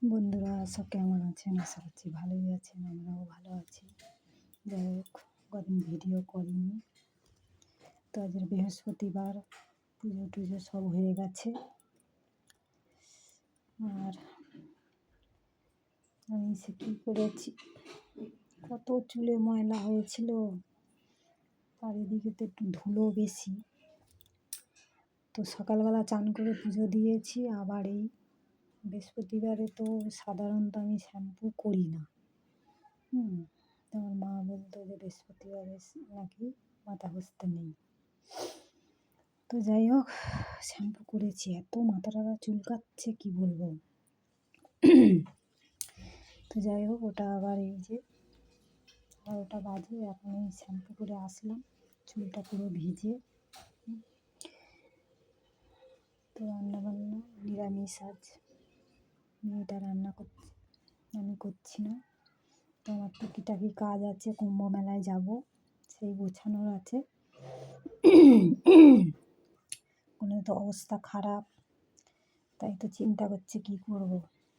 বন্ধুরা সব কেমন আছেন? আশা করছি ভালোই আছেন, আমরাও ভালো আছি। যাই হোক, কদিন ভিডিও করিনি। তো আজ বৃহস্পতিবার, পুজো টুজো সব হয়ে গেছে। আর আমি সে কী করেছি, কত চুলে ময়লা হয়েছিল, আর এদিকে তো একটু ধুলো বেশি। তো সকালবেলা চান করে পুজো দিয়েছি। আবার এই বৃহস্পতিবারে তো সাধারণত আমি শ্যাম্পু করি না। তো আমার মা বলতো যে বৃহস্পতিবারে নাকি মাথা ঘষতে নেই। তো যাই হোক, শ্যাম্পু করেছি, এত মাথাটা চুলকাচ্ছে কি বলবো। তো যাই হোক, ওটা আবার এই যে 12টা বাজে, এখন এই শ্যাম্পু করে আসলাম, চুলটা পুরো ভিজে। তো রান্নাবান্না নিরামিষ আজ, মেয়েটা রান্না করছে, আমি করছি না। তো আমার টুকিটাকি কাজ আছে, কুম্ভ মেলায় যাব, সেই গোছানোর আছে। কোনো তো অবস্থা খারাপ, তাই তো চিন্তা করছি কী করব।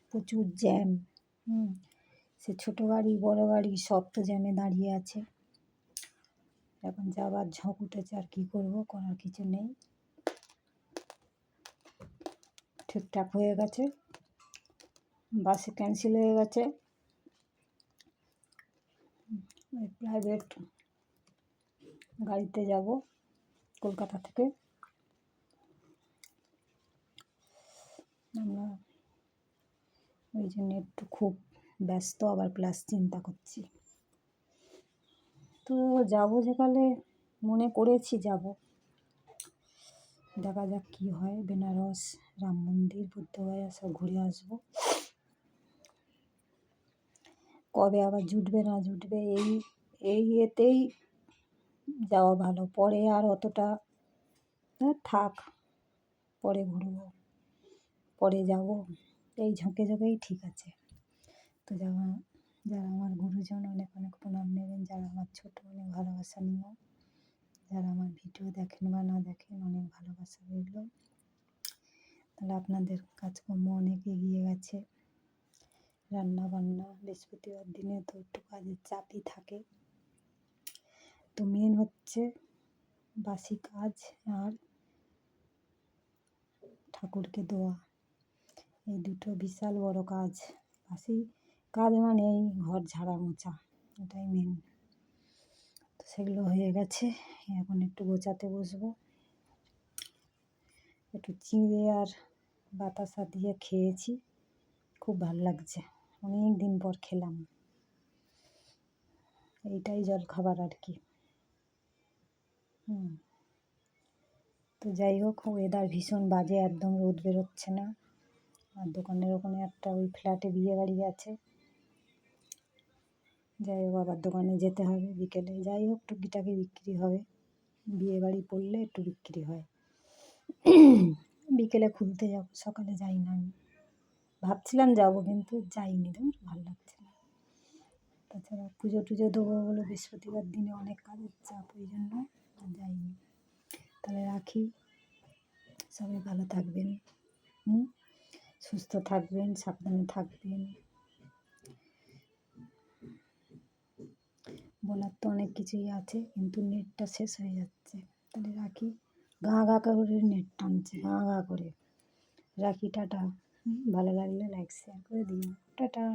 প্রচুর জ্যাম। সে ছোটো গাড়ি বড় গাড়ি সব তো জ্যামে দাঁড়িয়ে আছে। এখন যাবার ঝোঁক উঠেছে, আর কী করব, করার কিছু নেই। ঠিকঠাক হয়ে গেছে, বাসে ক্যান্সেল হয়ে গেছে, প্রাইভেট গাড়িতে যাব কলকাতা থেকে। আমরা ওই জন্য একটু খুব ব্যস্ত, আবার প্লাস চিন্তা করছি। তো যাব যেকালে মনে করেছি যাব, দেখা যাক কী হয়। বেনারস, রাম মন্দির, বুদ্ধগয়া সব ঘুরে আসবো। কবে আবার জুটবে না জুটবে, এই এতেই যাওয়া ভালো। পরে আর অতটা থাক, পরে ঘুরবো, পরে যাব, এই ঝোঁকে ঝোঁকেই ঠিক আছে। তো যারা আমার গুরুজন, অনেক অনেক প্রণাম নেবেন। যারা আমার ছোটো, অনেক ভালোবাসা নিও। যারা আমার ভিডিও দেখেন বা না দেখেন, অনেক ভালোবাসা রইল। তাহলে আপনাদের কাজকর্ম অনেক এগিয়ে গেছে। রান্না বান্না বৃহস্পতিবার দিনে তো একটু কাজের চাপই থাকে। তো মেন হচ্ছে বাসি কাজ আর ঠাকুরকে দোয়া, এই দুটো বিশাল বড় কাজ। বাসি কাজ মানে এই ঘর ঝাড়া মোছা, এটাই মেন। তো সেগুলো হয়ে গেছে, এখন একটু গোছাতে বসবো। একটু চিঁড়ে আর বাতাসা দিয়ে খেয়েছি, খুব ভালো লাগছে, অনেক দিন পর খেলাম। এইটাই জল খাবার আর কি। তো যাই হোক, ওয়েদার ভীষণ বাজে, একদম রোদ বেরোচ্ছে না। আর দোকানের ওখানে একটা ওই ফ্ল্যাটে বিয়ে বাড়ি আছে, যাই হোক আবার দোকানে যেতে হবে বিকেলে। যাই হোক, টুকিটাকি বিক্রি হবে, বিয়ে বাড়ি পড়লে একটু বিক্রি হয়। বিকেলে খুলতে যাব, সকালে যাই না। আমি ভাবছিলাম যাব, কিন্তু যাইনি, ভালো লাগছে না। তাছাড়া পুজো টুজো দেবো বলে বৃহস্পতিবার দিনে অনেক কাজের চাপ, ওই জন্য আর যাইনি। তাহলে রাখি, সবাই ভালো থাকবেন, সুস্থ থাকবেন, সাবধানে থাকবেন। বলার তো অনেক কিছুই আছে, কিন্তু নেটটা শেষ হয়ে যাচ্ছে। তাহলে রাখি, গা গা করে নেট টানছে, গা গা করে। রাখি, টাটা। ভালো লাগলে লাইক শেয়ার করে দিও, টাটা।